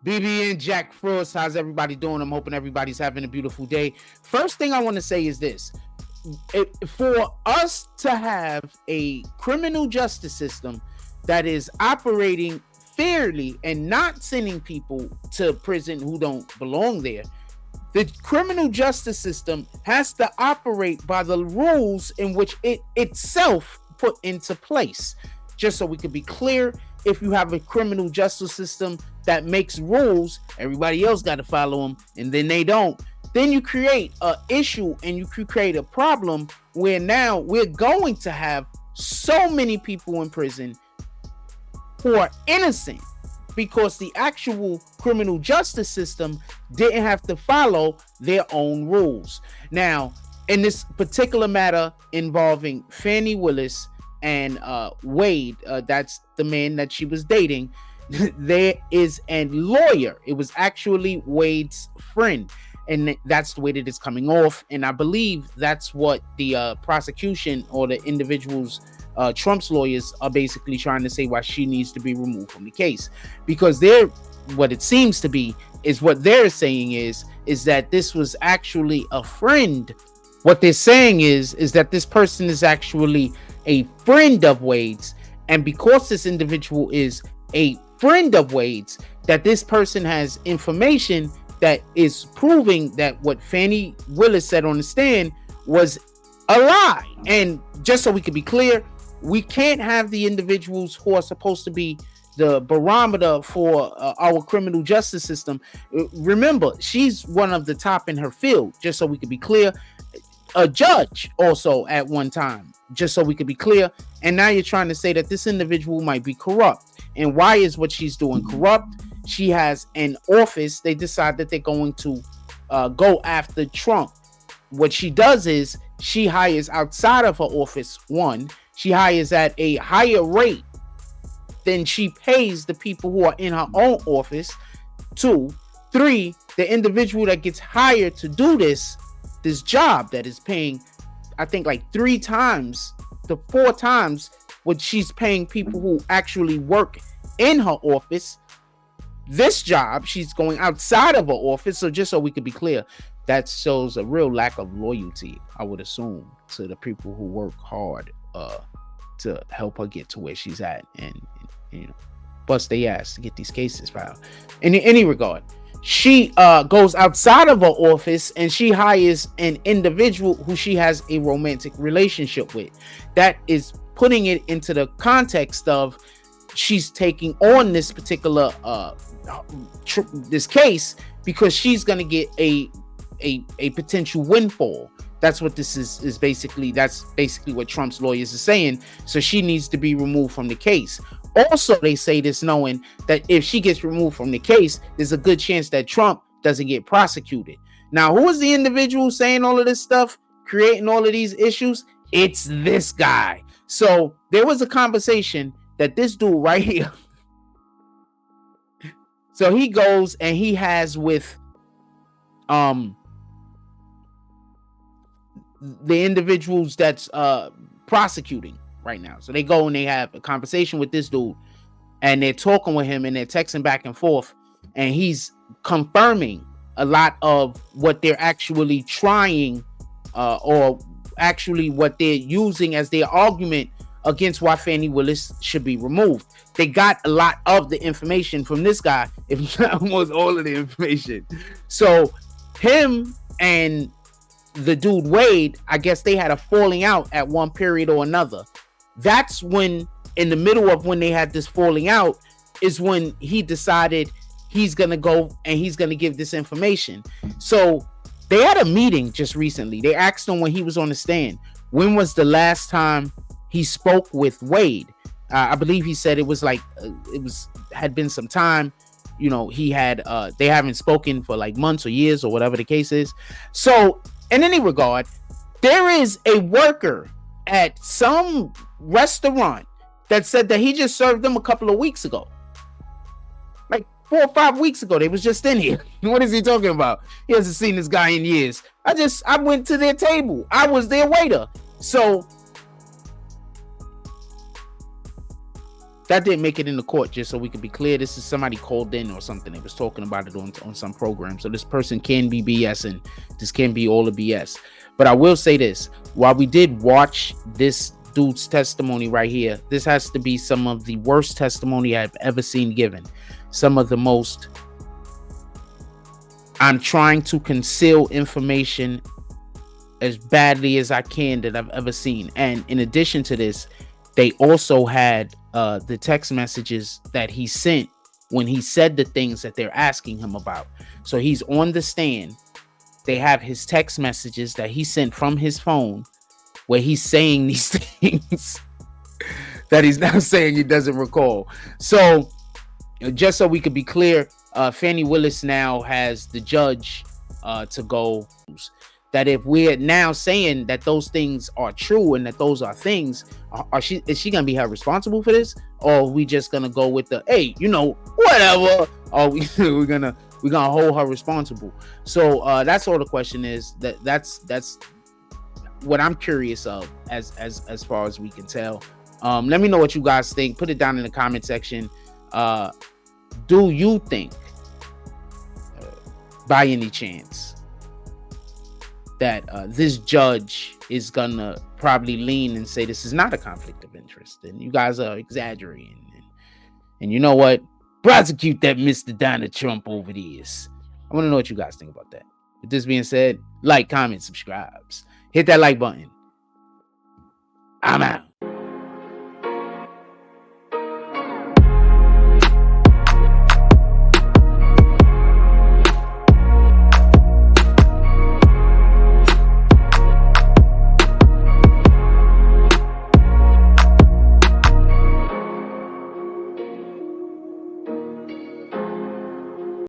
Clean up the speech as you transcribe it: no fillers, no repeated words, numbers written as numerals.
BB and Jack Frost, how's everybody doing? I'm hoping everybody's having a beautiful day. First thing I want to say is this. For us to have a criminal justice system that is operating fairly and not sending people to prison who don't belong there, the criminal justice system has to operate by the rules in which it itself put into place. Just so we can be clear, if you have a criminal justice system that makes rules, everybody else got to follow them, and then they don't. Then you create an issue and you create a problem where now we're going to have so many people in prison who are innocent because the actual criminal justice system didn't have to follow their own rules. Now, in this particular matter involving Fani Willis and Wade, that's the man that she was dating, there is a lawyer. It was actually Wade's friend. And that's the way that it's coming off. And I believe that's what the prosecution or the individuals, Trump's lawyers, are basically trying to say why she needs to be removed from the case. Because what it seems to be is what they're saying is that this was actually a friend. What they're saying is that this person is actually a friend of Wade's. And because this individual is a friend of Wade's, that this person has information that is proving that what Fani Willis said on the stand was a lie. And just so we can be clear, we can't have the individuals who are supposed to be the barometer for our criminal justice system. Remember, she's one of the top in her field, just so we can be clear. A judge also at one time, just so we could be clear. And now you're trying to say that this individual might be corrupt. And why is what she's doing corrupt? She has an office. They decide that they're going to go after Trump. What she does is she hires outside of her office. One, she hires at a higher rate than she pays the people who are in her own office. Two, three, the individual that gets hired to do this job that is paying, I think, like 3 times to 4 times what she's paying people who actually work in her office. This job, she's going outside of her office. So just so we could be clear, that shows a real lack of loyalty, I would assume, to the people who work hard to help her get to where she's at and bust their ass to get these cases filed. In any regard, she goes outside of her office and she hires an individual who she has a romantic relationship with. That is putting it into the context of she's taking on this particular this case because she's going to get a potential windfall. That's what this is basically. That's basically what Trump's lawyers are saying. So she needs to be removed from the case. Also, they say this knowing that if she gets removed from the case, there's a good chance that Trump doesn't get prosecuted. Now, who is the individual saying all of this stuff, creating all of these issues? It's this guy. So there was a conversation that this dude right here, so he goes and he has with the individuals that's prosecuting right now. So they go and they have a conversation with this dude and they're talking with him and they're texting back and forth, and he's confirming a lot of what they're actually trying or actually what they're using as their argument against why Fani Willis should be removed. They got a lot of the information from this guy, if not almost all of the information. So him and the dude Wade, I guess they had a falling out at one period or another. That's when, in the middle of when they had this falling out, is when he decided he's gonna go and he's gonna give this information. So they had a meeting just recently. They asked him when he was on the stand, when was the last time he spoke with Wade? I believe he said it was like had been some time. He had they haven't spoken for like months or years or whatever the case is. So in any regard, there is a worker at some restaurant that said that he just served them a couple of weeks ago. Like 4 or 5 weeks ago, they was just in here. What is he talking about? He hasn't seen this guy in years. I went to their table. I was their waiter. So that didn't make it into court, just so we could be clear. This is somebody called in or something. They was talking about it on some program. So this person can be BS, and this can be all the BS. But I will say this, while we did watch this dude's testimony right here, this has to be some of the worst testimony I've ever seen given. Some of the most, I'm trying to conceal information as badly as I can that I've ever seen. And in addition to this, they also had the text messages that he sent when he said the things that they're asking him about. So he's on the stand. They have his text messages that he sent from his phone where he's saying these things that he's now saying he doesn't recall. So just so we could be clear, Fani Willis now has the judge to go. That if we're now saying that those things are true and that those are things, is she gonna be held responsible for this, or are we just gonna go with the, hey, you know, whatever, or we're gonna hold her responsible? So that's all the question is. That's what I'm curious of as far as we can tell. Let me know what you guys think. Put it down in the comment section. Do you think, by any chance, that this judge is gonna probably lean and say this is not a conflict of interest and you guys are exaggerating, and you know what, prosecute that Mr. Donald Trump over this? I want to know what you guys think about that. With this being said, like, comment, subscribe, hit that like button. I'm out.